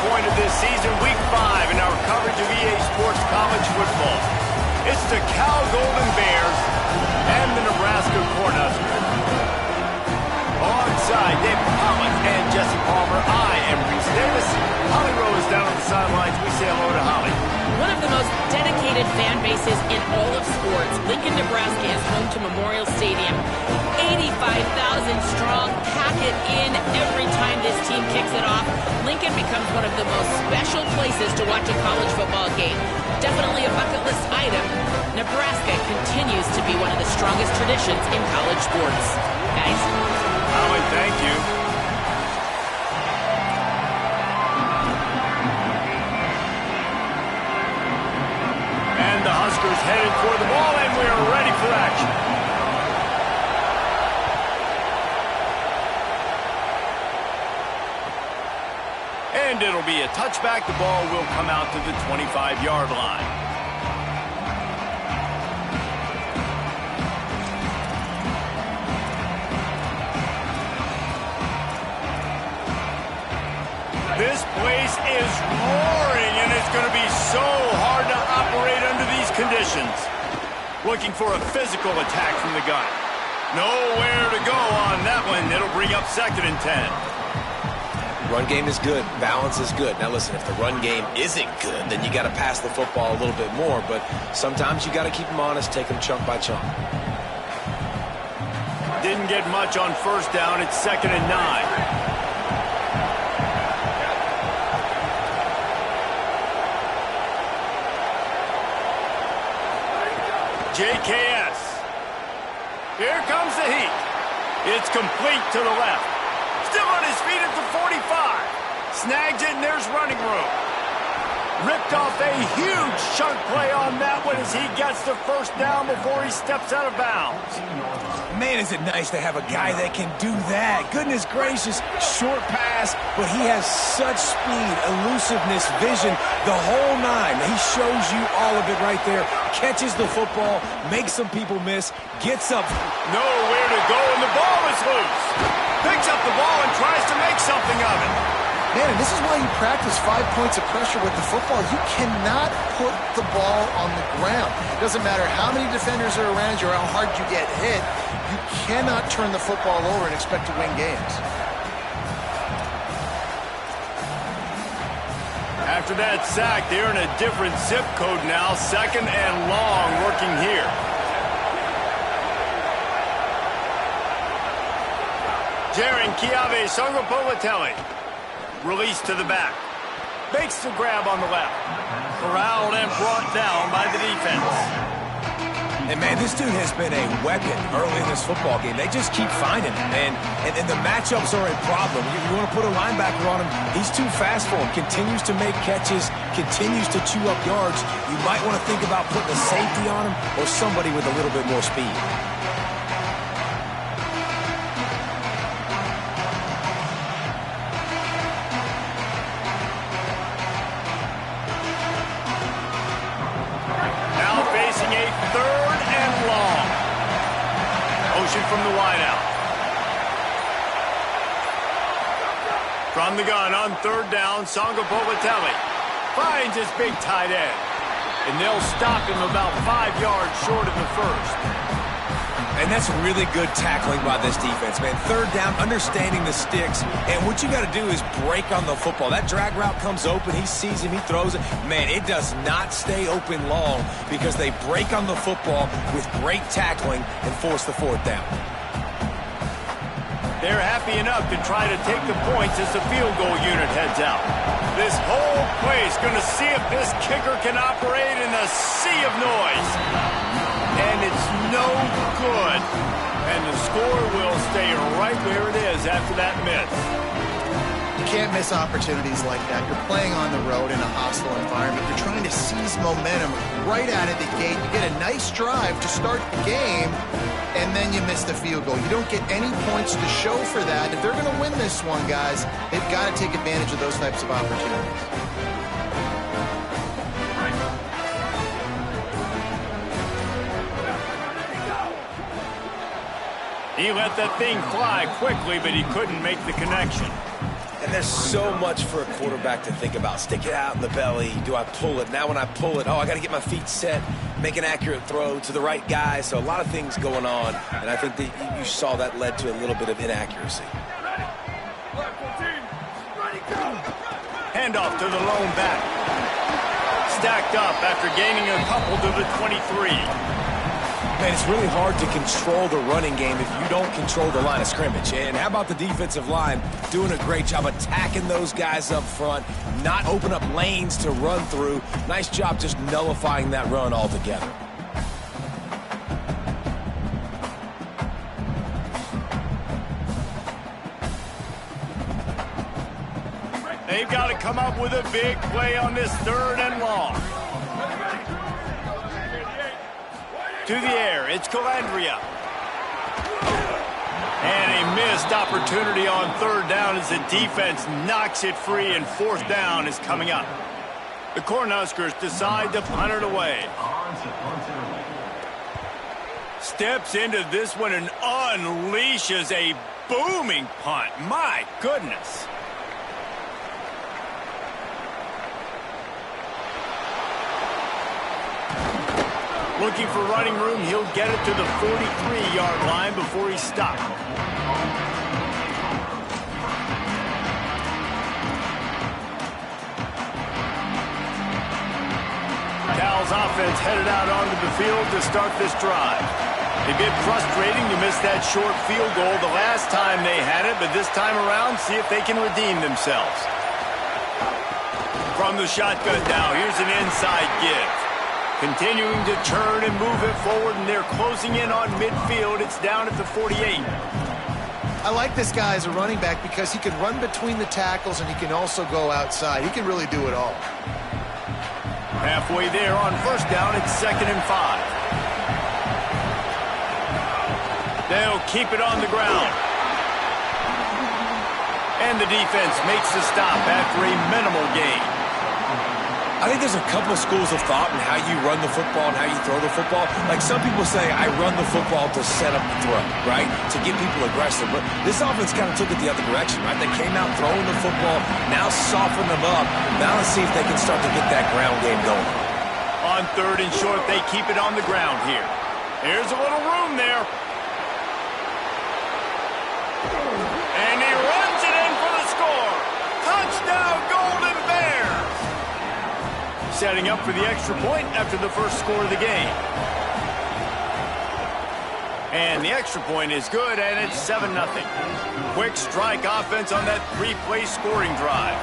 point of this season, Week 5, in our coverage of EA Sports College football. It's the Cal Golden Bears and the Nebraska Cornhuskers. Alongside David Pollock and Jesse Palmer, I am Reese Davis. Holly Rose down on the sidelines. We say hello to Holly. One of the most dedicated fan bases in all of sports, Lincoln, Nebraska is home to Memorial Stadium. 85,000 strong, pack it in every time this team kicks it off. Lincoln becomes one of the most special places to watch a college football game. Definitely a bucket list item. Nebraska continues to be one of the strongest traditions in college sports. Guys. Holly, thank you. And the Huskers headed for the ball, and we are ready for action. And it'll be a touchback. The ball will come out to the 25-yard line. This place is roaring, and it's going to be so hard to operate under these conditions. Looking for a physical attack from the gun. Nowhere to go on that one. It'll bring up 2nd and 10. Run game is good. Balance is good. Now, listen, if the run game isn't good, then you got to pass the football a little bit more. But sometimes you got to keep them honest, take them chunk by chunk. Didn't get much on 1st down. It's 2nd and 9. JKS. Here comes the heat. It's complete to the left. Still on his feet at the 45. Snags it, and there's running room. Ripped off a huge chunk play on that one as he gets the 1st down before he steps out of bounds. Man, is it nice to have a guy that can do that. Goodness gracious, short pass, but he has such speed, elusiveness, vision, the whole nine. He shows you all of it right there. Catches the football, makes some people miss, gets up. Nowhere to go, and the ball is loose. Picks up the ball and tries to make something of it. Man, and this is why you practice 5 points of pressure with the football. You cannot put the ball on the ground. It doesn't matter how many defenders are around you or how hard you get hit. You cannot turn the football over and expect to win games. After that sack, they're in a different zip code now. 2nd and long working here. Jaron Kiave Songopolitelli. Released to the back. Makes the grab on the left. Corralled and brought down by the defense. And, man, this dude has been a weapon early in this football game. They just keep finding him, man. And the matchups are a problem. You want to put a linebacker on him, he's too fast for him. Continues to make catches, continues to chew up yards. You might want to think about putting a safety on him or somebody with a little bit more speed. From the wideout. From the gun on 3rd down, Songopolitelli finds his big tight end. And they'll stop him about 5 yards short of the 1st. And that's really good tackling by this defense, man. 3rd down, understanding the sticks. And what you got to do is break on the football. That drag route comes open. He sees him. He throws it. Man, it does not stay open long because they break on the football with great tackling and force the 4th down. They're happy enough to try to take the points as the field goal unit heads out. This whole place going to see if this kicker can operate in a sea of noise. And it's no good. And the score will stay right where it is after that miss. You can't miss opportunities like that. You're playing on the road in a hostile environment. You're trying to seize momentum right out of the gate. You get a nice drive to start the game, and then you miss the field goal. You don't get any points to show for that. If they're going to win this one, guys, they've got to take advantage of those types of opportunities. He let that thing fly quickly, but he couldn't make the connection. And And there's so much for a quarterback to think about. Stick it out in the belly. Do I pull it? Now when I pull it, I got to get my feet set, make an accurate throw to the right guy. So a lot of things going on, and I think that you saw that led to a little bit of inaccuracy. Handoff to the lone back. Stacked up after gaining a couple to the 23. Man, it's really hard to control the running game if you don't control the line of scrimmage. And how about the defensive line doing a great job attacking those guys up front, not open up lanes to run through. Nice job just nullifying that run altogether. They've got to come up with a big play on this 3rd and long. To the air, it's Calandria. And a missed opportunity on 3rd down as the defense knocks it free, and 4th down is coming up. The Cornhuskers decide to punt it away. Steps into this one and unleashes a booming punt. My goodness. Looking for running room, he'll get it to the 43-yard line before he's stopped. Cal's offense headed out onto the field to start this drive. A bit frustrating to miss that short field goal the last time they had it, but this time around, see if they can redeem themselves. From the shotgun now, here's an inside give. Continuing to turn and move it forward, and they're closing in on midfield. It's down at the 48. I like this guy as a running back because he can run between the tackles and he can also go outside. He can really do it all. Halfway there on 1st down, it's 2nd and 5. They'll keep it on the ground. And the defense makes the stop after a minimal gain. I think there's a couple of schools of thought in how you run the football and how you throw the football. Like some people say, I run the football to set up the throw, right? To get people aggressive. But this offense kind of took it the other direction, right? They came out throwing the football, now soften them up. Now let's see if they can start to get that ground game going. On 3rd and short, they keep it on the ground here. There's a little room there. And he runs it in for the score. Touchdown, Golden Bears! Setting up for the extra point after the first score of the game. And the extra point is good, and it's 7-0. Quick strike offense on that 3-play scoring drive.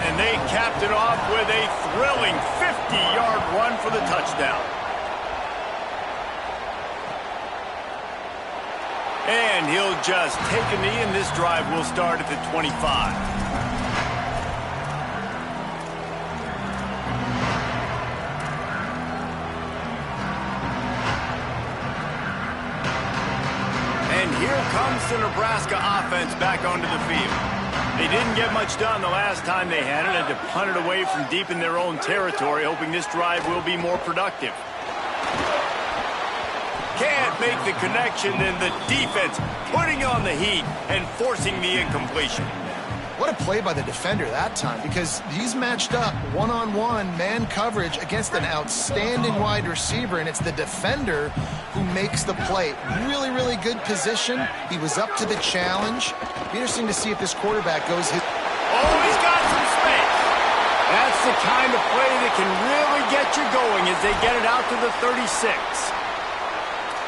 And they capped it off with a thrilling 50-yard run for the touchdown. And he'll just take a knee, and this drive will start at the 25. Here comes the Nebraska offense back onto the field. They didn't get much done the last time they had it, and to punt it away from deep in their own territory, hoping this drive will be more productive. Can't make the connection, and the defense putting on the heat and forcing the incompletion. What a play by the defender that time, because he's matched up one-on-one man coverage against an outstanding wide receiver, and it's the defender who makes the play. Really, really good position. He was up to the challenge. Be interesting to see if this quarterback goes his... Oh, he's got some space. That's the kind of play that can really get you going as they get it out to the 36.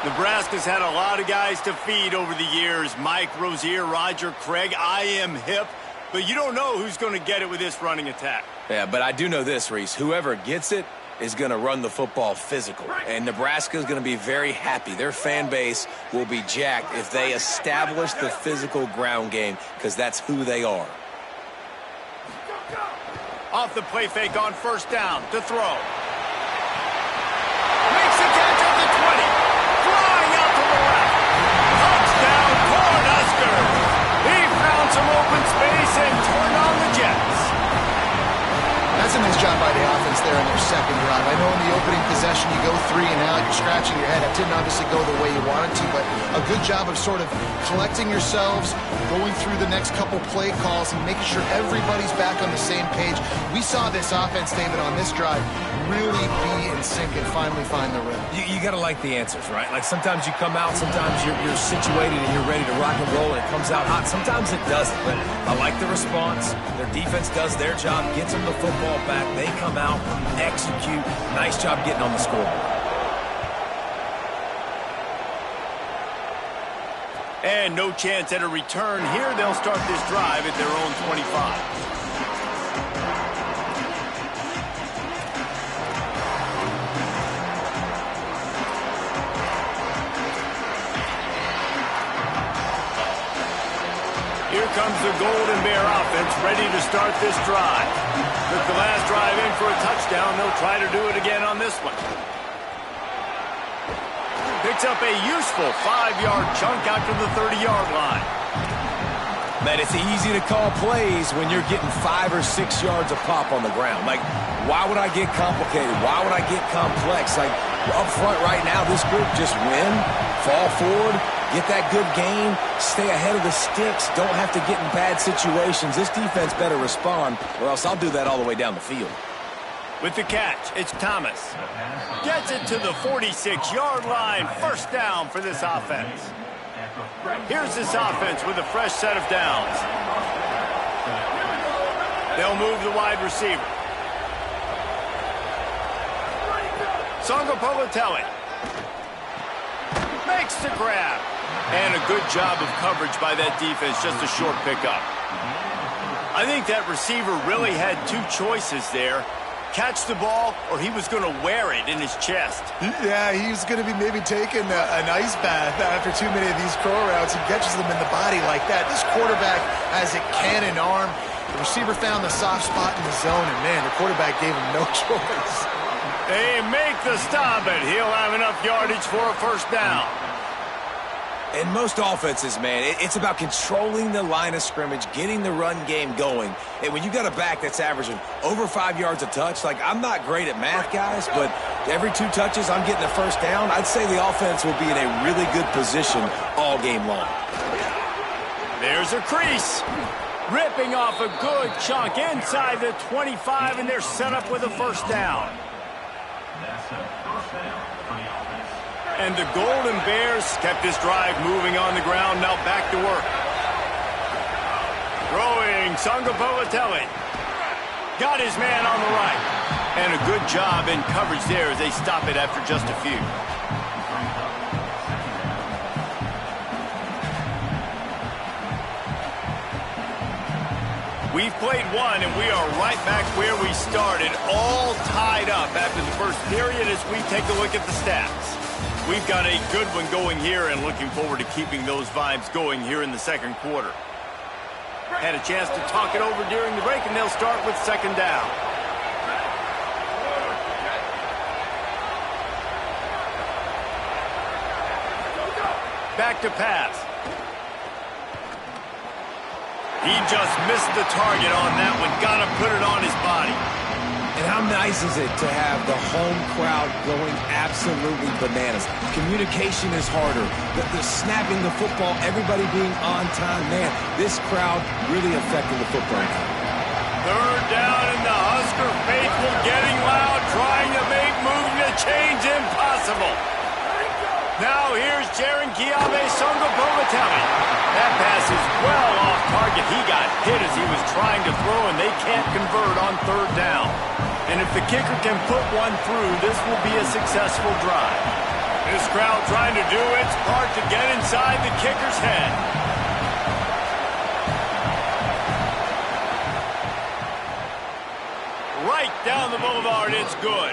Nebraska's had a lot of guys to feed over the years. Mike Rozier, Roger Craig, I am hip. But you don't know who's going to get it with this running attack. Yeah, but I do know this, Reese. Whoever gets it is going to run the football physical. And Nebraska is going to be very happy. Their fan base will be jacked if they establish the physical ground game, because that's who they are. Off the play fake on 1st down to throw. Makes the catch at the 20. Flying out to the left. Touchdown, Cornhuskers. He found some open space and turned on the Jets. That's a nice job by the offense there in their second drive. I know in the opening possession you go 3 and out, you're scratching your head. It didn't obviously go the way you wanted to, but a good job of sort of collecting yourselves, going through the next couple play calls and making sure everybody's back on the same page. We saw this offense, David, on this drive really be in sync and finally find the rhythm. You got to like the answers, right? Like sometimes you come out, sometimes you're situated and you're ready to rock and roll and it comes out hot. Sometimes it doesn't, but I like the response. Their defense does their job, gets them the football back. They come out, execute. Nice job getting on the scoreboard. And no chance at a return here. They'll start this drive at their own 25. Here comes the Golden Bear offense, ready to start this drive. Took the last drive in for a touchdown. They'll try to do it again on this one. Picks up a useful 5-yard chunk out to the 30-yard line. Man, it's easy to call plays when you're getting 5 or 6 yards of pop on the ground. Like, why would I get complicated? Why would I get complex? Like, up front right now, this group just win, fall forward, get that good gain, stay ahead of the sticks, don't have to get in bad situations. This defense better respond, or else I'll do that all the way down the field. With the catch, it's Thomas. Gets it to the 46-yard line. First down for this offense. Here's this offense with a fresh set of downs. They'll move the wide receiver. Songapolatelli makes the grab. And a good job of coverage by that defense, just a short pickup. I think that receiver really had 2 choices there. Catch the ball, or he was going to wear it in his chest. Yeah, he was going to be maybe taking an ice bath after too many of these crow routes. He catches them in the body like that. This quarterback has a cannon arm. The receiver found the soft spot in the zone, and, man, the quarterback gave him no choice. They make the stop, and he'll have enough yardage for a first down. In most offenses, man, it's about controlling the line of scrimmage, getting the run game going. And when you got a back that's averaging over 5 yards a touch, like, I'm not great at math, guys, but every 2 touches I'm getting a first down, I'd say the offense will be in a really good position all game long. There's a crease. Ripping off a good chunk inside the 25, and they're set up with a first down. And the Golden Bears kept this drive moving on the ground. Now back to work. Throwing, Songapolatelli. Got his man on the right. And a good job in coverage there as they stop it after just a few. We've played one, and we are right back where we started, all tied up after the first period as we take a look at the stats. We've got a good one going here and looking forward to keeping those vibes going here in the second quarter. Had a chance to talk it over during the break, and they'll start with second down. Back to pass. He just missed the target on that one. Got to put it on his body. And how nice is it to have the home crowd going absolutely bananas? Communication is harder. The snapping the football, everybody being on time. Man, this crowd really affecting the football game. Third down, and the Husker faithful getting loud, trying to make moving the chains impossible. Now here's Jaron Kiabe Songapolatelli. That pass is well off target. He got hit as he was trying to throw, and they can't convert on third down. And if the kicker can put one through, this will be a successful drive. This crowd trying to do its part to get inside the kicker's head. Right down the boulevard, it's good.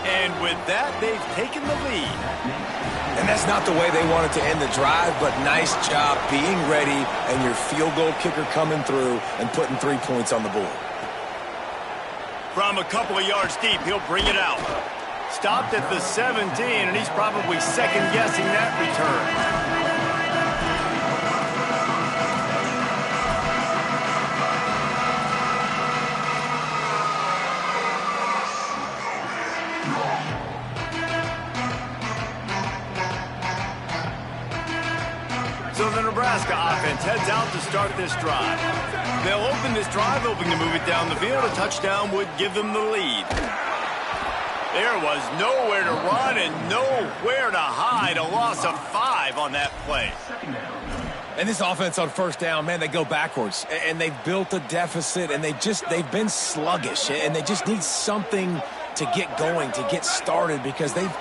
And with that, they've taken the lead. And that's not the way they wanted to end the drive, but nice job being ready and your field goal kicker coming through and putting 3 points on the board. From a couple of yards deep, he'll bring it out. Stopped at the 17, and he's probably second-guessing that return. Nebraska offense heads out to start this drive. They'll open this drive, hoping to move it down the field. A touchdown would give them the lead. There was nowhere to run and nowhere to hide. A loss of 5 on that play. And this offense on first down, man, they go backwards. And they've built a deficit, and they've been sluggish. And they just need something to get going, to get started, because they've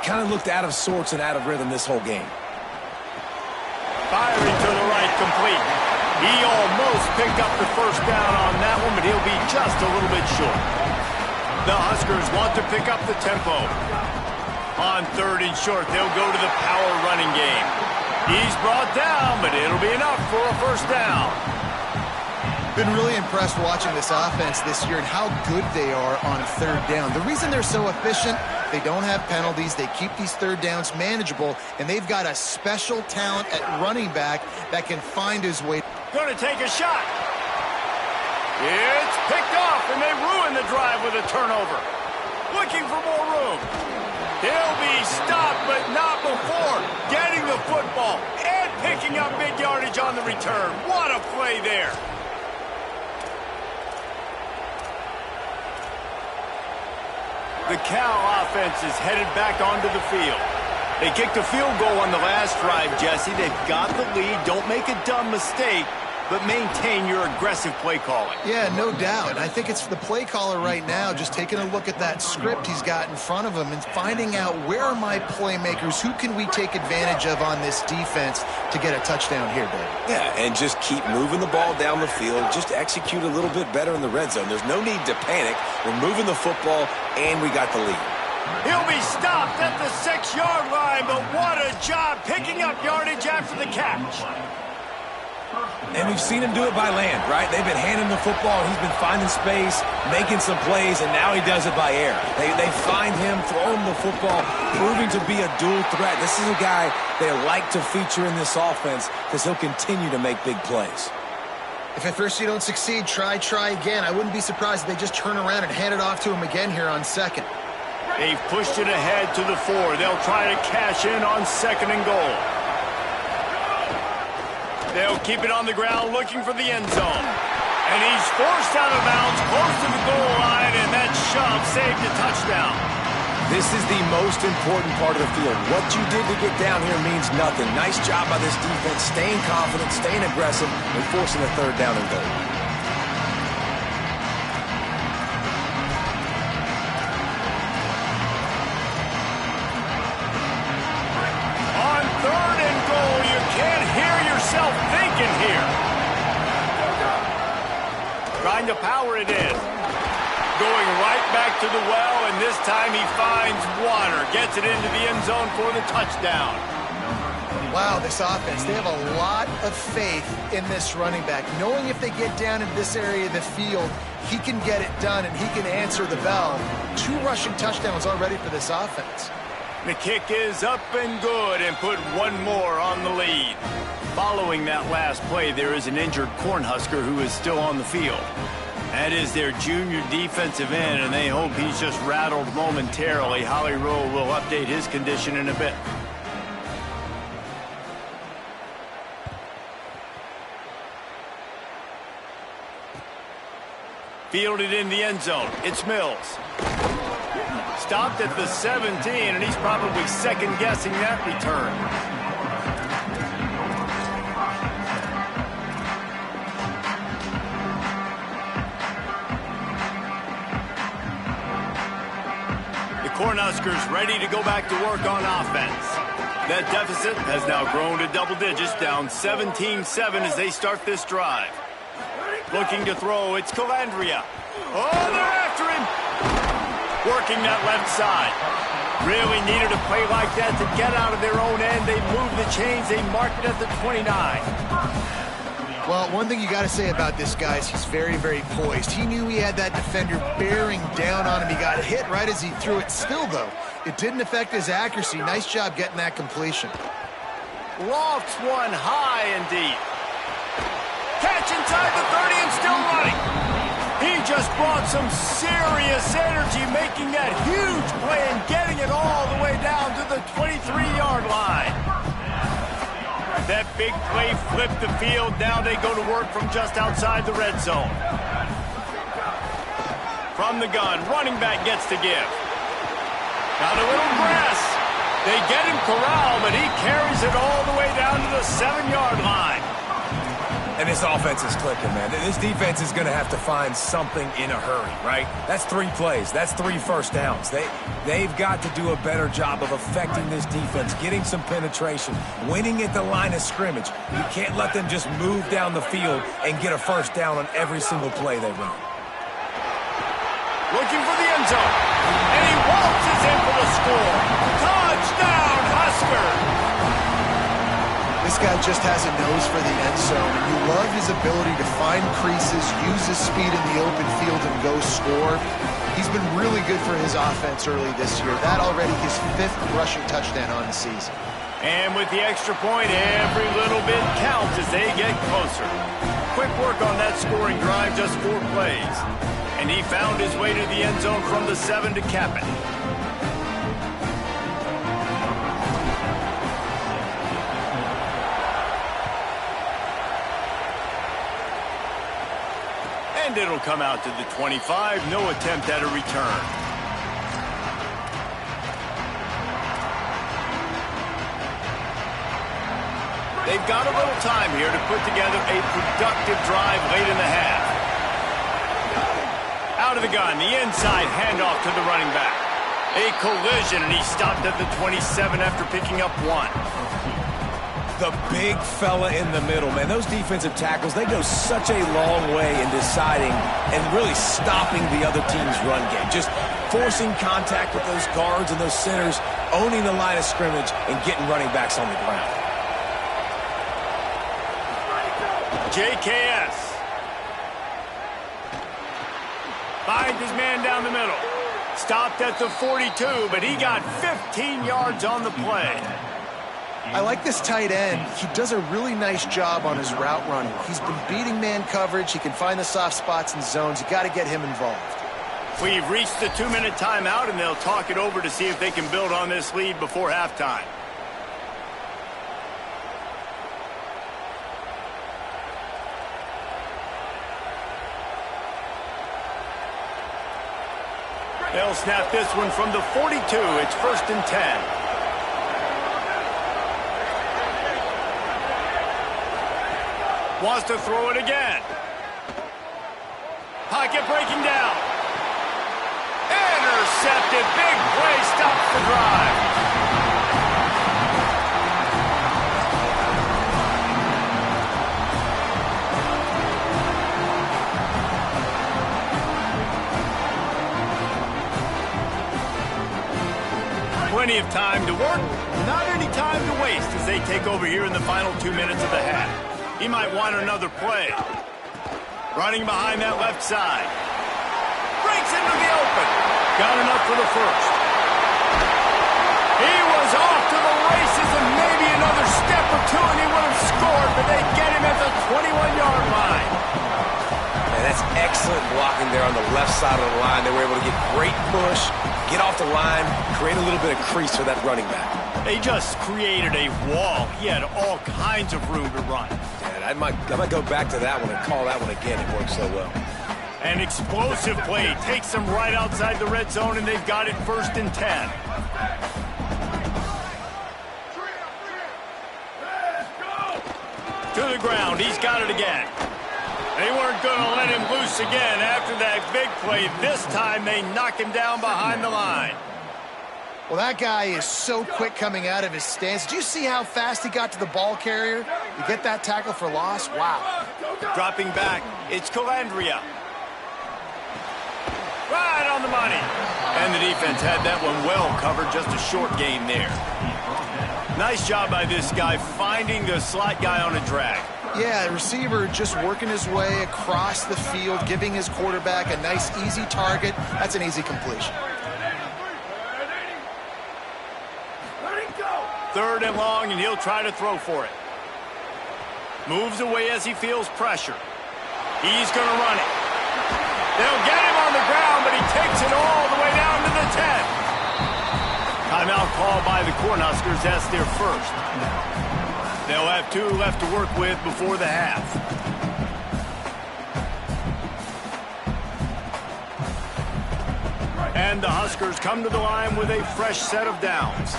kind of looked out of sorts and out of rhythm this whole game. Firing to the right, complete. He almost picked up the first down on that one, but he'll be just a little bit short. The Huskers want to pick up the tempo. On 3rd and short, they'll go to the power running game. He's brought down, but it'll be enough for a first down. Been really impressed watching this offense this year and how good they are on 3rd down. The reason they're so efficient, they don't have penalties. They keep these 3rd downs manageable, and they've got a special talent at running back that can find his way. Going to take a shot. It's picked off, and they ruin the drive with a turnover. Looking for more room. He'll be stopped, but not before getting the football and picking up big yardage on the return. What a play there. The Cal offense is headed back onto the field. They kicked a field goal on the last drive, Jesse. They've got the lead. Don't make a dumb mistake, but maintain your aggressive play calling. Yeah, no doubt. I think it's the play caller right now just taking a look at that script he's got in front of him and finding out where are my playmakers, who can we take advantage of on this defense to get a touchdown here, Dave. Yeah, and just keep moving the ball down the field. Just execute a little bit better in the red zone. There's no need to panic. We're moving the football, and we got the lead. He'll be stopped at the 6-yard line, but what a job picking up yardage after the catch. And we've seen him do it by land, right? They've been handing the football, and he's been finding space, making some plays, and now he does it by air. They find him, throw him the football, proving to be a dual threat. This is a guy they like to feature in this offense because he'll continue to make big plays. If at first you don't succeed, try again. I wouldn't be surprised if they just turn around and hand it off to him again here on 2nd. They've pushed it ahead to the 4. They'll try to cash in on 2nd and goal. They'll keep it on the ground looking for the end zone. And he's forced out of bounds close to the goal line, and that shove saved a touchdown. This is the most important part of the field. What you did to get down here means nothing. Nice job by this defense, staying confident, staying aggressive, and forcing a 3rd down and goal. On 3rd and goal, you can't hear yourself thinking here. Trying to power it in. Going right back to the well, and this time he finds water. Gets it into the end zone for the touchdown. Wow, this offense, they have a lot of faith in this running back. Knowing if they get down in this area of the field, he can get it done and he can answer the bell. 2 rushing touchdowns already for this offense. The kick is up and good, and put 1 more on the lead. Following that last play, there is an injured Cornhusker who is still on the field. That is their junior defensive end, and they hope he's just rattled momentarily. Holly Rowe will update his condition in a bit. Fielded in the end zone. It's Mills. Stopped at the 17, and he's probably second-guessing that return. The Cornhuskers ready to go back to work on offense. That deficit has now grown to double digits, down 17-7 as they start this drive. Looking to throw, it's Calandria. Oh, they're after him. Working that left side. Really needed a play like that to get out of their own end. They moved the chains. They marked it at the 29. Well, one thing you got to say about this guy is he's very, very poised. He knew he had that defender bearing down on him. He got hit right as he threw it. Still, though, it didn't affect his accuracy. Nice job getting that completion. Lofts one high and deep. Catch inside the 30 and still running. He just brought some serious energy, making that huge play and getting it all the way down to the 23-yard line. That big play flipped the field. Now they go to work from just outside the red zone. From the gun, running back gets to give. Got a little grass. They get him corralled, but he carries it all the way down to the 7-yard line. And this offense is clicking, man. This defense is going to have to find something in a hurry, right? That's 3 plays. That's 3 first downs. They've got to do a better job of affecting this defense, getting some penetration, winning at the line of scrimmage. You can't let them just move down the field and get a first down on every single play they run. Looking for the end zone. And he waltzes in for the score. Touchdown, Husker! This guy just has a nose for the end zone, and you love his ability to find creases, use his speed in the open field, and go score. He's been really good for his offense early this year. That already his 5th rushing touchdown on the season. And with the extra point, every little bit counts as they get closer. Quick work on that scoring drive, just 4 plays. And he found his way to the end zone from the 7 to cap it. And it'll come out to the 25. No attempt at a return. They've got a little time here to put together a productive drive late in the half. Out of the gun, the inside handoff to the running back. A collision, and he stopped at the 27 after picking up 1. The big fella in the middle, man. Those defensive tackles, they go such a long way in deciding and really stopping the other team's run game. Just forcing contact with those guards and those centers, owning the line of scrimmage, and getting running backs on the ground. JKS. Finds his man down the middle. Stopped at the 42, but he got 15 yards on the play. I like this tight end. He does a really nice job on his route running. He's been beating man coverage. He can find the soft spots and zones. You got to get him involved. We've reached the 2-minute timeout, and they'll talk it over to see if they can build on this lead before halftime. They'll snap this one from the 42. It's 1st and 10. Wants to throw it again. Pocket breaking down. Intercepted. Big play. Stops the drive. Plenty of time to work. Not any time to waste as they take over here in the final 2 minutes of the half. He might want another play. Running behind that left side. Breaks into the open. Got enough for the first. He was off to the races and maybe another step or two and he would have scored, but they get him at the 21-yard line. Man, that's excellent blocking there on the left side of the line. They were able to get great push, get off the line, create a little bit of crease for that running back. They just created a wall. He had all kinds of room to run. I might go back to that one and call that one again. It worked so well. An explosive play takes them right outside the red zone, and they've got it 1st and 10. To the ground. He's got it again. They weren't going to let him loose again after that big play. This time they knock him down behind the line. Well, that guy is so quick coming out of his stance. Did you see how fast he got to the ball carrier? You get that tackle for loss? Wow. Dropping back, it's Calandria. Right on the money. And the defense had that one well covered, just a short gain there. Nice job by this guy finding the slot guy on a drag. Yeah, the receiver just working his way across the field, giving his quarterback a nice, easy target. That's an easy completion. 3rd and long, and he'll try to throw for it. Moves away as he feels pressure. He's going to run it. They'll get him on the ground, but he takes it all the way down to the 10. Timeout called by the Cornhuskers. That's their first. They'll have 2 left to work with before the half. And the Huskers come to the line with a fresh set of downs.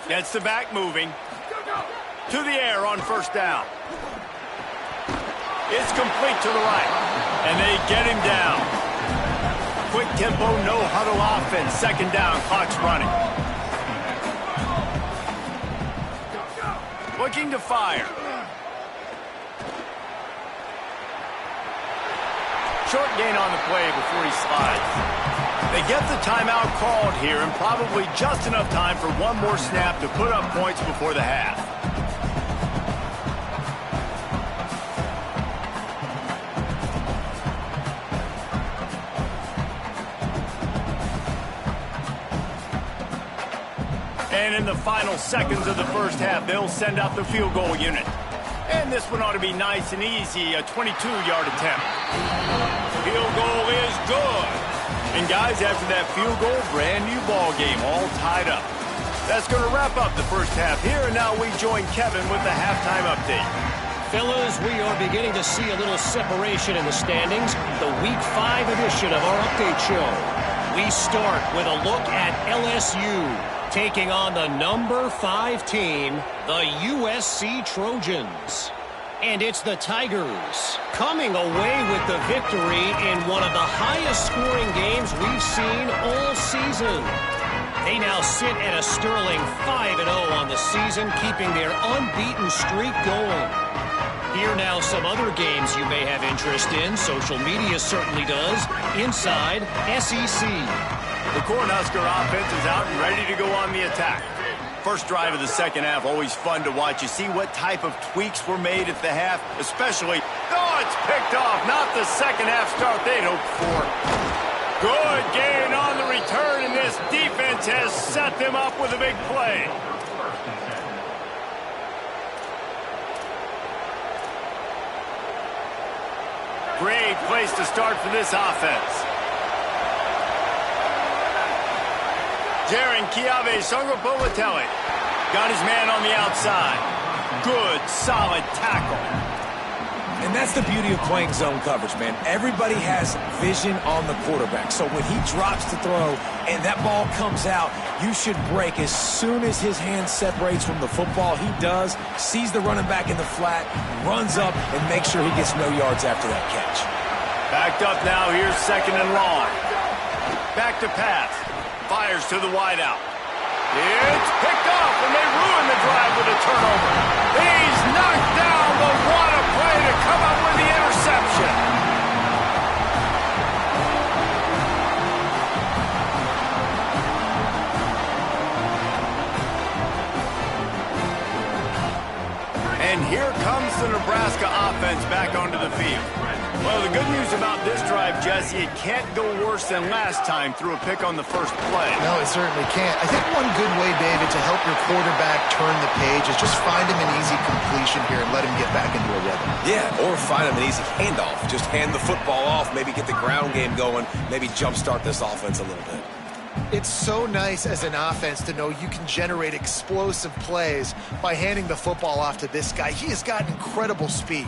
Gets the back moving. To the air on first down. It's complete to the right. And they get him down. Quick tempo, no huddle offense. Second down, clock's running. Looking to fire. Short gain on the play before he slides. They get the timeout called here, and probably just enough time for one more snap to put up points before the half. And in the final seconds of the first half, they'll send out the field goal unit. And this one ought to be nice and easy, a 22-yard attempt. Field goal is good. And guys, after that field goal, brand new ball game, all tied up. That's going to wrap up the first half here, and now we join Kevin with the halftime update. Fellas, we are beginning to see a little separation in the standings. The Week 5 edition of our update show. We start with a look at LSU taking on the number 5 team, the USC Trojans. And it's the Tigers coming away with the victory in one of the highest scoring games we've seen all season. They now sit at a sterling 5-0 on the season, keeping their unbeaten streak going. Here now some other games you may have interest in. Social media certainly does. Inside SEC. The Cornhusker offense is out and ready to go on the attack. First drive of the second half, always fun to watch. You see what type of tweaks were made at the half, especially, oh, it's picked off. Not the second half start they'd hoped for. Good gain on the return, and this defense has set them up with a big play. Great place to start for this offense. Jaron Keave-Sungapolatelli got his man on the outside. Good, solid tackle. And that's the beauty of playing zone coverage, man. Everybody has vision on the quarterback. So when he drops to throw and that ball comes out, you should break as soon as his hand separates from the football. He does, sees the running back in the flat, runs up, and makes sure he gets no yards after that catch. Backed up now, here's second and long. Back to pass. Fires to the wideout. It's picked off, and they ruin the drive with a turnover. He's knocked down, but what a play to come up with the interception. And here comes the Nebraska offense back onto the field. Well, the good news about this drive, Jesse, it can't go worse than last time through a pick on the first play. No, it certainly can't. I think one good way, David, to help your quarterback turn the page is just find him an easy completion here and let him get back into a rhythm. Yeah, or find him an easy handoff. Just hand the football off, maybe get the ground game going, maybe jumpstart this offense a little bit. It's so nice as an offense to know you can generate explosive plays by handing the football off to this guy. He has got incredible speed.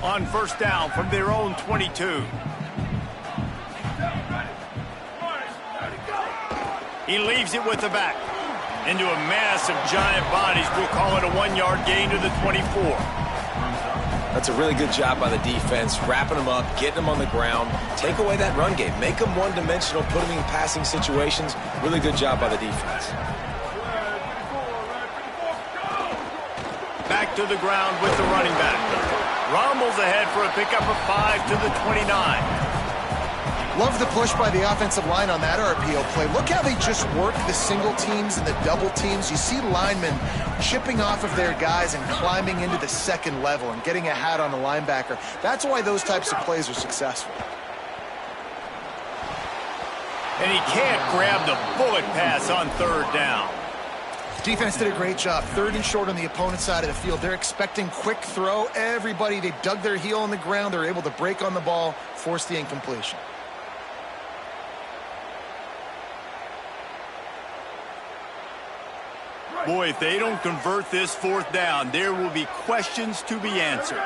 On first down from their own 22. He leaves it with the back. Into a mass of giant bodies. We'll call it a 1-yard gain to the 24. That's a really good job by the defense, wrapping them up, getting them on the ground, take away that run game, make them one-dimensional, put them in passing situations. Really good job by the defense. Back to the ground with the running back. Rumbles ahead for a pickup of 5 to the 29. Love the push by the offensive line on that RPO play. Look how they just work the single teams and the double teams. You see linemen chipping off of their guys and climbing into the second level and getting a hat on the linebacker. That's why those types of plays are successful. And he can't grab the bullet pass on third down. Defense did a great job. 3rd and short on the opponent's side of the field. They're expecting quick throw. Everybody, they dug their heel on the ground. They're able to break on the ball, force the incompletion. Boy, if they don't convert this 4th down, there will be questions to be answered.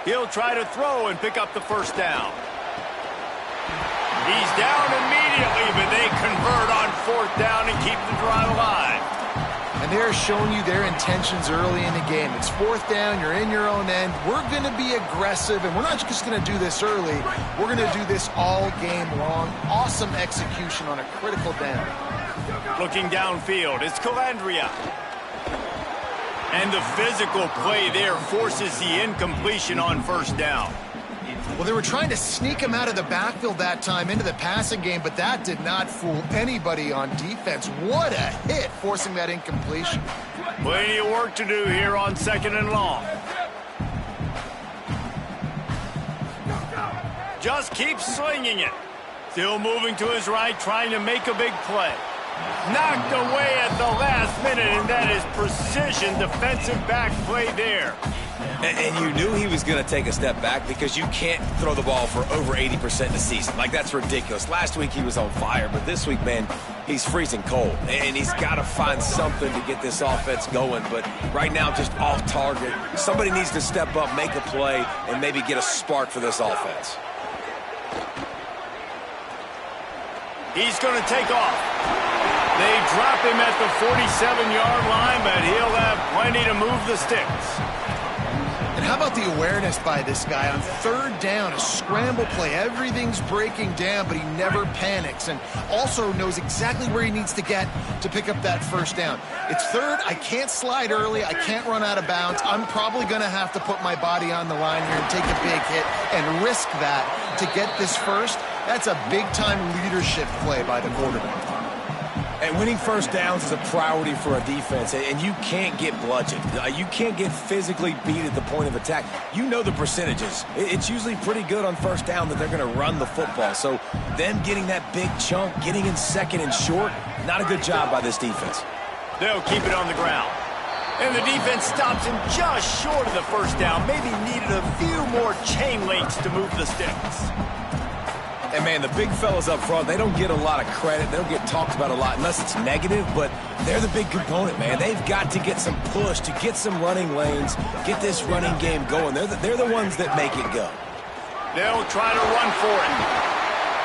He'll try to throw and pick up the 1st down. He's down immediately, but they convert on 4th down and keep the drive alive. And they're showing you their intentions early in the game. It's 4th down, you're in your own end. We're going to be aggressive, and we're not just going to do this early. We're going to do this all game long. Awesome execution on a critical down. Looking downfield, it's Calandria. And the physical play there forces the incompletion on 1st down. Well, they were trying to sneak him out of the backfield that time into the passing game, but that did not fool anybody on defense. What a hit, forcing that incompletion. Plenty of work to do here on 2nd and long. Just keeps slinging it. Still moving to his right, trying to make a big play. Knocked away at the last minute, and that is precision defensive back play there. And you knew he was going to take a step back because you can't throw the ball for over 80% in the season. Like, that's ridiculous. Last week he was on fire, but this week, man, he's freezing cold. And he's got to find something to get this offense going. But right now, just off target. Somebody needs to step up, make a play, and maybe get a spark for this offense. He's going to take off. They drop him at the 47-yard line, but he'll have plenty to move the sticks. And how about the awareness by this guy on 3rd down, a scramble play. Everything's breaking down, but he never panics and also knows exactly where he needs to get to pick up that 1st down. It's 3rd. I can't slide early. I can't run out of bounds. I'm probably going to have to put my body on the line here and take a big hit and risk that to get this 1st. That's a big-time leadership play by the quarterback. And winning 1st downs is a priority for a defense, and you can't get bludgeoned. You can't get physically beat at the point of attack. You know the percentages. It's usually pretty good on 1st down that they're going to run the football. So them getting that big chunk, getting in 2nd and short, not a good job by this defense. They'll keep it on the ground. And the defense stops him just short of the 1st down. Maybe needed a few more chain links to move the sticks. And, man, the big fellas up front, they don't get a lot of credit. They don't get talked about a lot unless it's negative, but they're the big component, man. They've got to get some push, to get some running lanes, get this running game going. They're the ones that make it go. They'll try to run for it.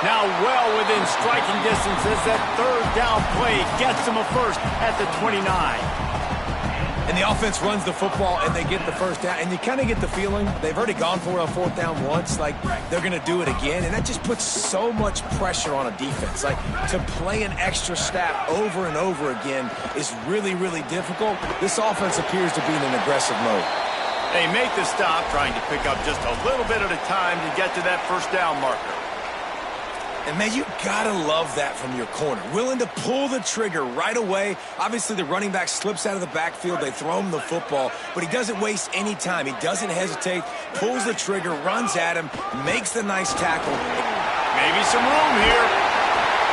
Now well within striking distance as that 3rd down play gets them a 1st at the 29. And the offense runs the football, and they get the 1st down. And you kind of get the feeling they've already gone for it on 4th down once. Like, they're going to do it again. And that just puts so much pressure on a defense. Like, to play an extra snap over and over again is really, really difficult. This offense appears to be in an aggressive mode. They make the stop, trying to pick up just a little bit at a time to get to that 1st down marker. And, man, you got to love that from your corner. Willing to pull the trigger right away. Obviously, the running back slips out of the backfield. They throw him the football, but he doesn't waste any time. He doesn't hesitate, pulls the trigger, runs at him, makes the nice tackle. Maybe some room here.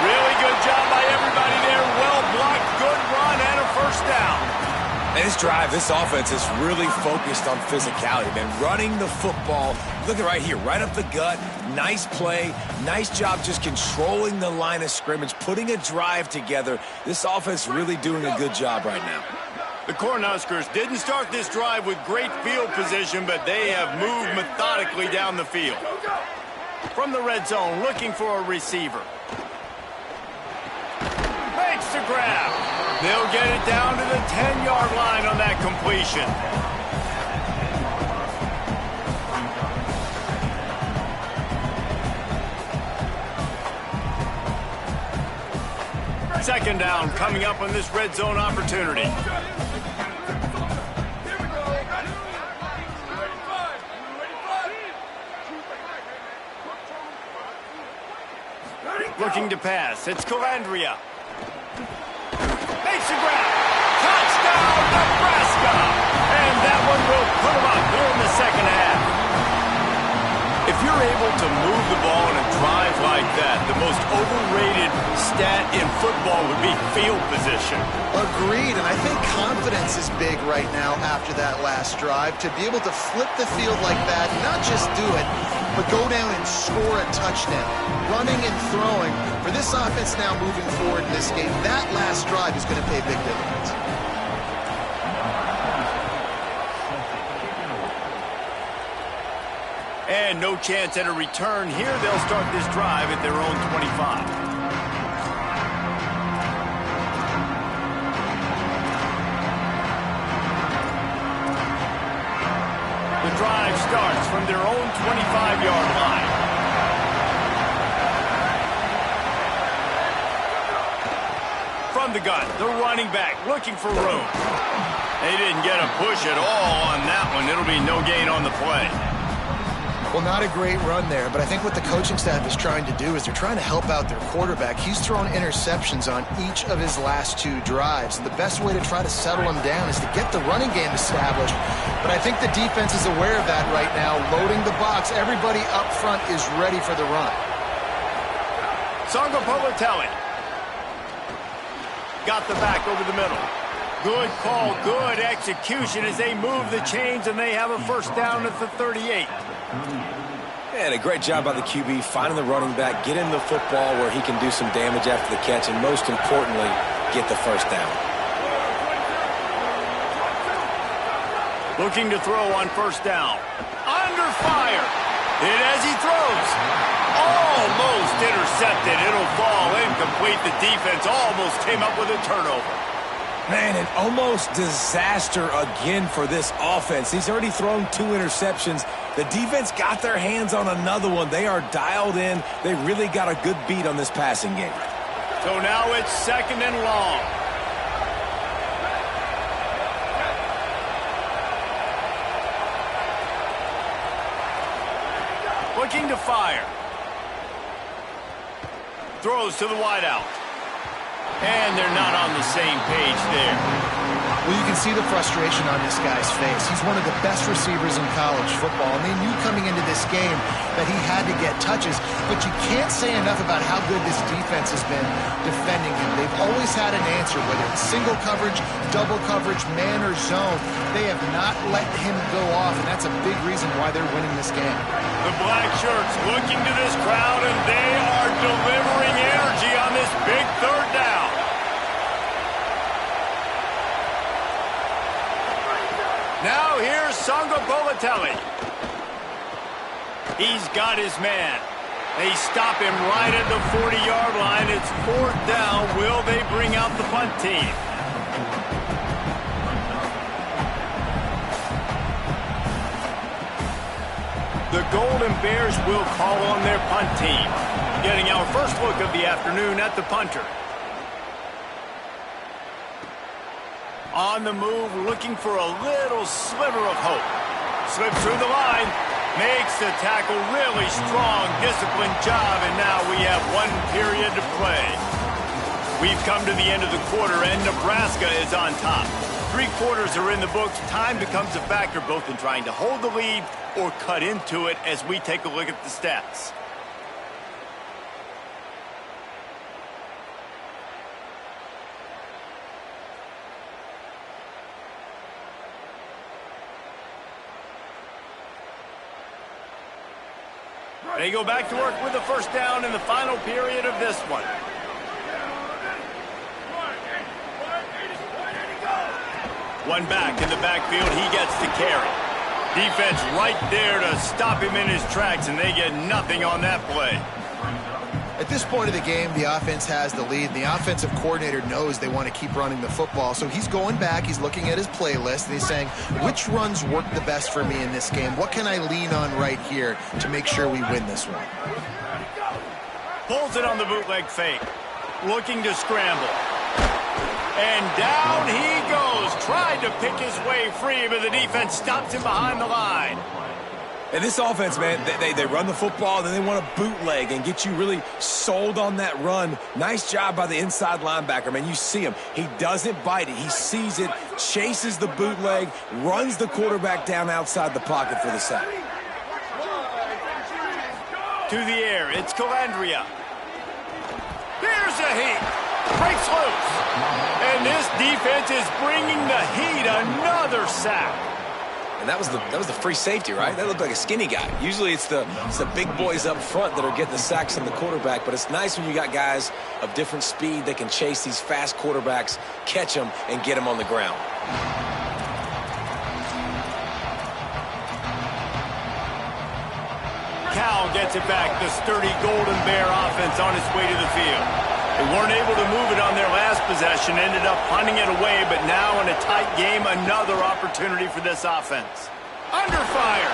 Really good job by everybody there. Well blocked, good run, and a 1st down. And this drive, this offense is really focused on physicality, man. Running the football. Look at right here, right up the gut. Nice play. Nice job just controlling the line of scrimmage, putting a drive together. This offense really doing a good job right now. The Cornhuskers didn't start this drive with great field position, but they have moved methodically down the field. From the red zone, looking for a receiver. Makes the grab. They'll get it down to the 10-yard line on that completion. Second down coming up on this red zone opportunity. Looking to pass. It's Calandria. Makes the grab. Touchdown, Nebraska. And that one will put them up here in the 2nd half. If you're able to move the ball in a drive like that, the most overrated stat in football would be field position. Agreed, and I think confidence is big right now after that last drive. To be able to flip the field like that, not just do it, but go down and score a touchdown. Running and throwing, for this offense now moving forward in this game, that last drive is going to pay big dividends. And no chance at a return here. They'll start this drive at their own 25. The drive starts from their own 25-yard line. From the gun, the running back looking for room. They didn't get a push at all on that one. It'll be no gain on the play. Well, not a great run there, but I think what the coaching staff is trying to do is they're trying to help out their quarterback. He's thrown interceptions on each of his last two drives. The best way to try to settle him down is to get the running game established. But I think the defense is aware of that right now, loading the box. Everybody up front is ready for the run. Songo Politelli got the back over the middle. Good call, good execution as they move the chains, and they have a first down at the 38. And a great job by the QB finding the running back, getting the football where he can do some damage after the catch, and most importantly, get the first down. Looking to throw on first down. Under fire. And as he throws, almost intercepted. It'll fall incomplete. The defense almost came up with a turnover. Man, an almost disaster again for this offense. He's already thrown 2 interceptions. The defense got their hands on another one. They are dialed in. They really got a good beat on this passing game. So now it's second and long. Looking to fire. Throws to the wideout. And they're not on the same page there. Well, you can see the frustration on this guy's face. He's one of the best receivers in college football, and they knew coming into this game that he had to get touches, but you can't say enough about how good this defense has been defending him. They've always had an answer, whether it's single coverage, double coverage, man or zone. They have not let him go off, and that's a big reason why they're winning this game. The black shirts looking to this crowd, and they are delivering energy on this big third down. Now here's Songo Politelli. He's got his man. They stop him right at the 40-yard line. It's fourth down. Will they bring out the punt team? The Golden Bears will call on their punt team. Getting our first look of the afternoon at the punter. On the move, looking for a little sliver of hope. Slips through the line, makes the tackle really strong, disciplined job, and now we have 1 period to play. We've come to the end of the quarter, and Nebraska is on top. 3 quarters are in the books. Time becomes a factor both in trying to hold the lead or cut into it as we take a look at the stats. They go back to work with the first down in the final period of this one. One back in the backfield, he gets the carry. Defense right there to stop him in his tracks, and they get nothing on that play. At this point of the game, the offense has the lead. The offensive coordinator knows they want to keep running the football, so he's going back, he's looking at his playlist, and he's saying, which runs work the best for me in this game? What can I lean on right here to make sure we win this one? Pulls it on the bootleg fake. Looking to scramble. And down he goes. Tried to pick his way free, but the defense stops him behind the line. And this offense, man, they run the football, then they want to bootleg and get you really sold on that run. Nice job by the inside linebacker, man. You see him. He doesn't bite it. He sees it, chases the bootleg, runs the quarterback down outside the pocket for the sack. To the air, it's Calandria. Here's a heat. Breaks loose. And this defense is bringing the heat. Another sack. And that was the free safety, right? That looked like a skinny guy. Usually it's the big boys up front that are getting the sacks on the quarterback, but it's nice when you got guys of different speed that can chase these fast quarterbacks, catch them, and get them on the ground. Cal gets it back. The sturdy Golden Bear offense on its way to the field. They weren't able to move it on their last possession, ended up punting it away, but now in a tight game, another opportunity for this offense. Under fire.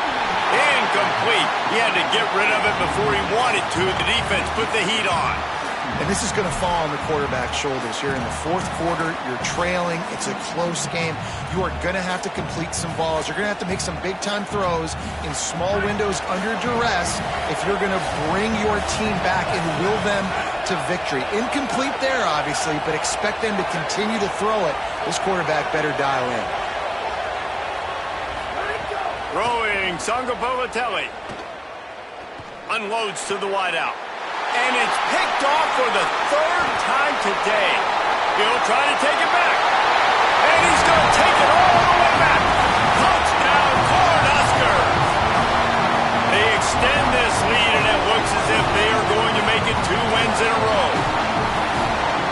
Incomplete. He had to get rid of it before he wanted to. The defense put the heat on. And this is going to fall on the quarterback's shoulders. You're in the fourth quarter. You're trailing. It's a close game. You are going to have to complete some balls. You're going to have to make some big-time throws in small windows under duress if you're going to bring your team back and will them to victory. Incomplete there, obviously, but expect them to continue to throw it. This quarterback better dial in. Throwing, Sangapovatelli. Unloads to the wideout. And it's picked off for the third time today. He'll try to take it back. And he's going to take it all the way back. Touchdown, Cornhuskers. They extend this lead, and it looks as if they are going to make it 2 wins in a row.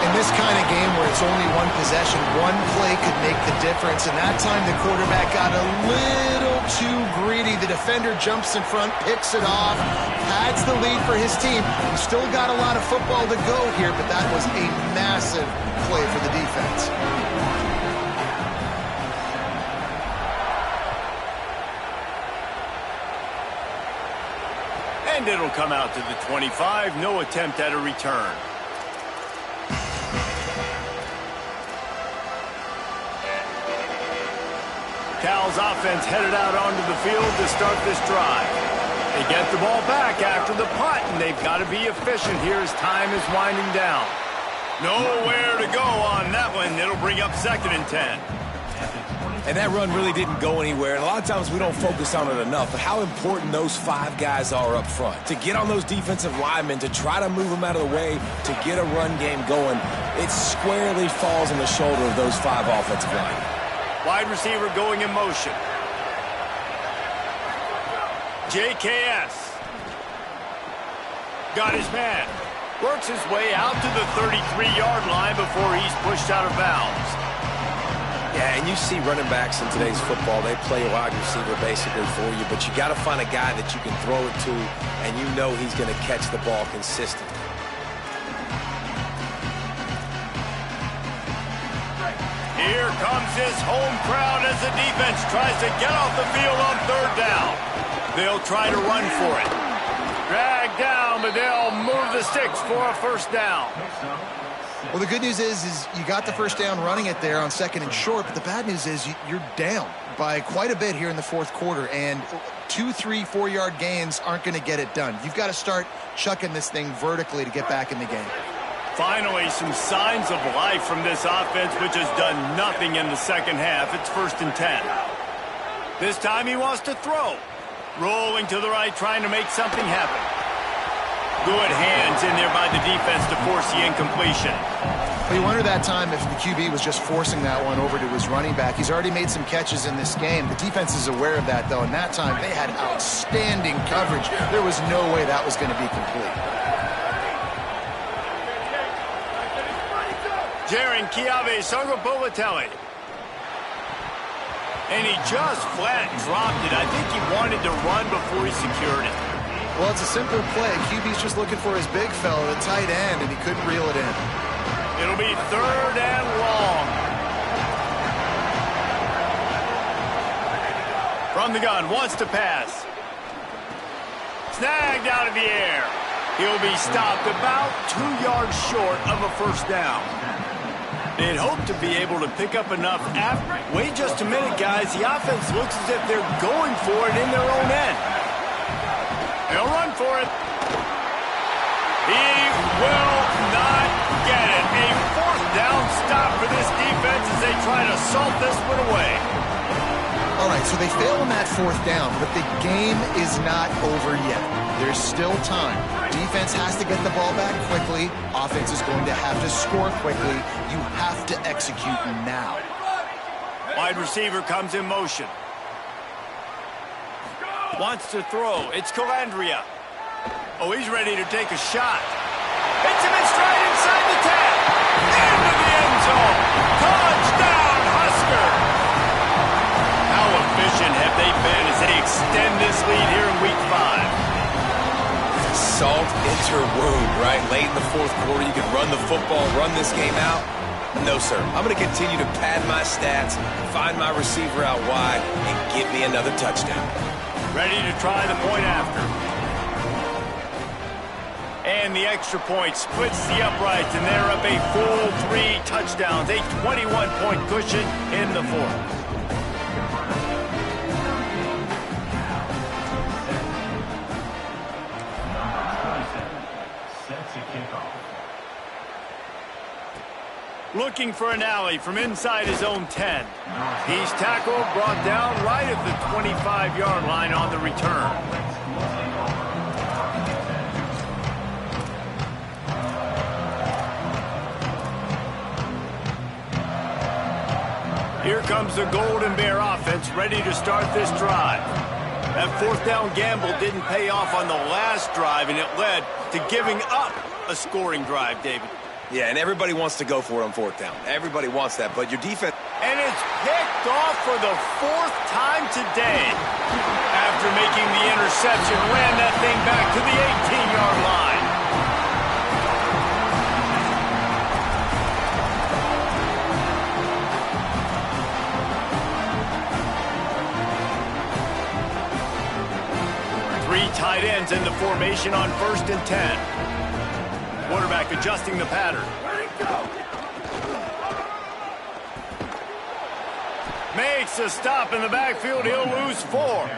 In this kind of game where it's only one possession, one play could make the difference. And that time the quarterback got a little too greedy. The defender jumps in front, picks it off, pads the lead for his team. He's still got a lot of football to go here, but that was a massive play for the defense. And it'll come out to the 25. No attempt at a return. Cal's offense headed out onto the field to start this drive. They get the ball back after the punt, and they've got to be efficient here as time is winding down. Nowhere to go on that one. It'll bring up 2nd and 10. And that run really didn't go anywhere. And a lot of times we don't focus on it enough, but how important those 5 guys are up front. To get on those defensive linemen, to try to move them out of the way, to get a run game going, it squarely falls on the shoulder of those 5 offensive linemen. Wide receiver going in motion. JKS. Got his man. Works his way out to the 33-yard line before he's pushed out of bounds. Yeah, and you see running backs in today's football, they play a wide receiver basically for you, but you got to find a guy that you can throw it to, and you know he's going to catch the ball consistently. Here comes his home crowd as the defense tries to get off the field on 3rd down. They'll try to run for it. Dragged down, but they'll move the sticks for a 1st down. Well, the good news is you got the 1st down running it there on 2nd and short, but the bad news is you're down by quite a bit here in the 4th quarter, and 2, 3, 4-yard gains aren't going to get it done. You've got to start chucking this thing vertically to get back in the game. Finally, some signs of life from this offense, which has done nothing in the 2nd half. It's 1st and 10. This time he wants to throw. Rolling to the right, trying to make something happen. Good hands in there by the defense to force the incompletion. Well, you wonder that time if the QB was just forcing that one over to his running back. He's already made some catches in this game. The defense is aware of that, though, and that time they had outstanding coverage. There was no way that was going to be complete. Jaron Kiave Sangapovatelli. And he just flat dropped it. I think he wanted to run before he secured it. Well, it's a simple play. QB's just looking for his big fella, the tight end, and he couldn't reel it in. It'll be 3rd and long. From the gun, wants to pass. Snagged out of the air. He'll be stopped about 2 yards short of a 1st down. They'd hope to be able to pick up enough after. Wait just a minute, guys. The offense looks as if they're going for it in their own end. They'll run for it. He will not get it. A 4th down stop for this defense as they try to salt this one away. All right, so they fail on that fourth down, but the game is not over yet. There's still time. Defense has to get the ball back quickly. Offense is going to have to score quickly. You have to execute now. Wide receiver comes in motion. Wants to throw. It's Calandria. Oh, he's ready to take a shot. Hits him in stride inside the 10. Into the end zone. Touchdown, Husker. How efficient have they been as they extend this lead here in Week 5? Salt into her wound, right? Late in the fourth quarter, you can run the football, run this game out. No, sir. I'm going to continue to pad my stats, find my receiver out wide, and get me another touchdown. Ready to try the point after. And the extra point splits the uprights, and they're up a full 3 touchdowns, a 21-point cushion in the fourth. Looking for an alley from inside his own 10. He's tackled, brought down right at the 25-yard line on the return. Here comes the Golden Bear offense, ready to start this drive. That fourth down gamble didn't pay off on the last drive, and it led to giving up a scoring drive, David. Yeah, and everybody wants to go for it on fourth down. Everybody wants that, but your defense... And it's picked off for the 4th time today. After making the interception, ran that thing back to the 18-yard line. Three tight ends in the formation on 1st and 10. Quarterback adjusting the pattern. Makes a stop in the backfield. He'll lose 4.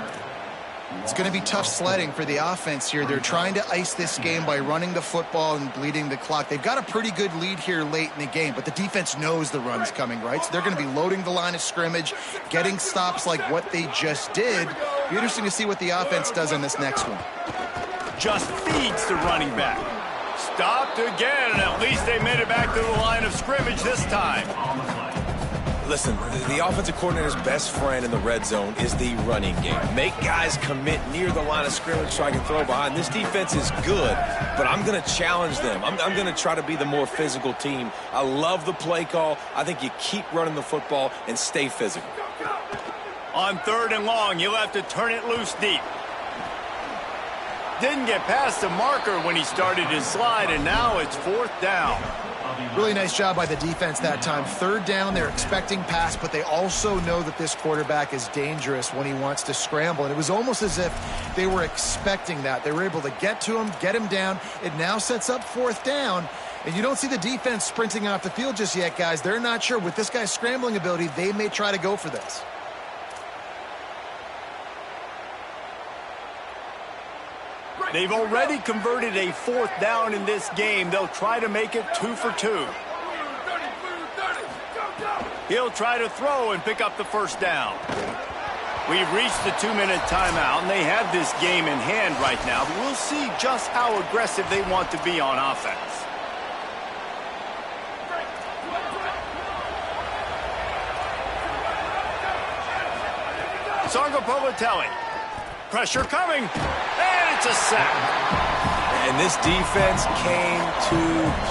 It's going to be tough sledding for the offense here. They're trying to ice this game by running the football and bleeding the clock. They've got a pretty good lead here late in the game, but the defense knows the run's coming, right? So they're going to be loading the line of scrimmage, getting stops like what they just did. Be interesting to see what the offense does on this next one. Just feeds the running back. Stopped again, and at least they made it back to the line of scrimmage this time. Listen, the offensive coordinator's best friend in the red zone is the running game. Make guys commit near the line of scrimmage so I can throw behind. This defense is good, but I'm going to challenge them. I'm going to try to be the more physical team. I love the play call. I think you keep running the football and stay physical. On 3rd and long, you'll have to turn it loose deep. Didn't get past the marker when he started his slide, and now it's 4th down. Really nice job by the defense that time. 3rd down, they're expecting pass, but they also know that this quarterback is dangerous when he wants to scramble. And it was almost as if they were expecting that. They were able to get to him, get him down. It now sets up 4th down. And you don't see the defense sprinting off the field just yet, guys. They're not sure. With this guy's scrambling ability, they may try to go for this. They've already converted a 4th down in this game. They'll try to make it 2 for 2. He'll try to throw and pick up the 1st down. We've reached the 2-minute timeout, and they have this game in hand right now. But we'll see just how aggressive they want to be on offense. Sargo Povatelli. Pressure coming. And it's a sack. And this defense came to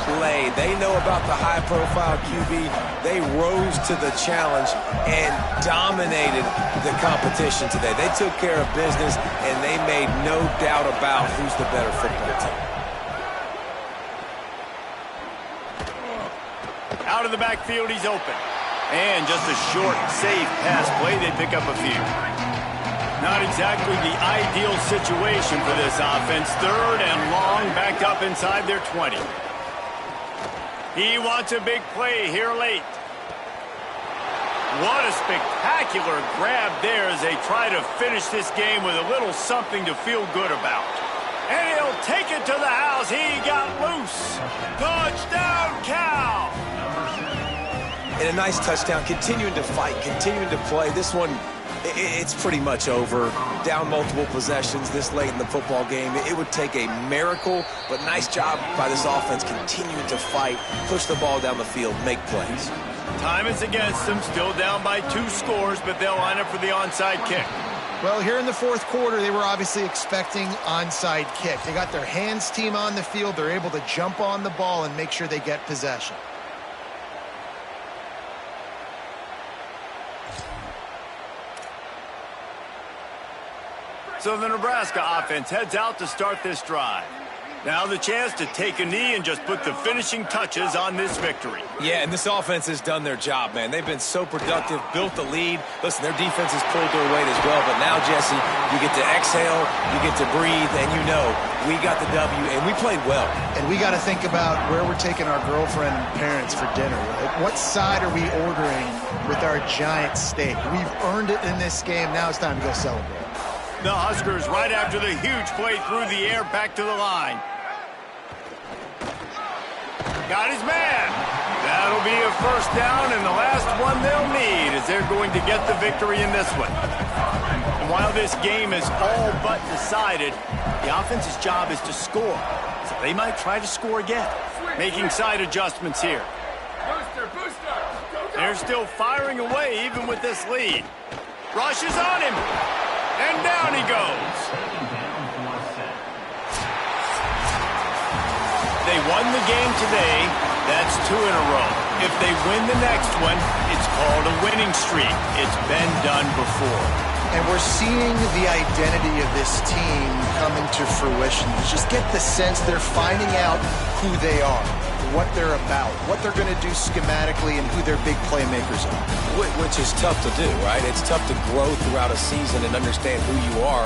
play. They know about the high-profile QB. They rose to the challenge and dominated the competition today. They took care of business, and they made no doubt about who's the better football team. Out of the backfield, he's open. And just a short, safe pass play. They pick up a few. Not exactly the ideal situation for this offense. 3rd and long, backed up inside their 20. He wants a big play here late. What a spectacular grab there as they try to finish this game with a little something to feel good about. And he'll take it to the house. He got loose. Touchdown, Cal! And a nice touchdown, continuing to fight, continuing to play. This one It's pretty much over. Down multiple possessions this late in the football game. It would take a miracle, but nice job by this offense continuing to fight, push the ball down the field, make plays. Time is against them, still down by 2 scores, but they'll line up for the onside kick. Well, here in the fourth quarter, they were obviously expecting onside kick. They got their hands team on the field. They're able to jump on the ball and make sure they get possession. So the Nebraska offense heads out to start this drive. Now the chance to take a knee and just put the finishing touches on this victory. Yeah, and this offense has done their job, man. They've been so productive, built the lead. Listen, their defense has pulled their weight as well. But now, Jesse, you get to exhale, you get to breathe, and you know we got the W, and we played well. And we got to think about where we're taking our girlfriend and parents for dinner. Right? What side are we ordering with our giant steak? We've earned it in this game. Now it's time to go celebrate. The Huskers right after the huge play through the air back to the line. Got his man. That'll be a first down, and the last one they'll need as they're going to get the victory in this one. And while this game is all but decided, the offense's job is to score. So they might try to score again. Making side adjustments here. They're still firing away even with this lead. Rush is on him. And down he goes. They won the game today. That's 2 in a row. If they win the next one, it's called a winning streak. It's been done before. And we're seeing the identity of this team coming to fruition. You just get the sense they're finding out who they are, what they're about, what they're going to do schematically, and who their big playmakers are. Which is tough to do, right? It's tough to grow throughout a season and understand who you are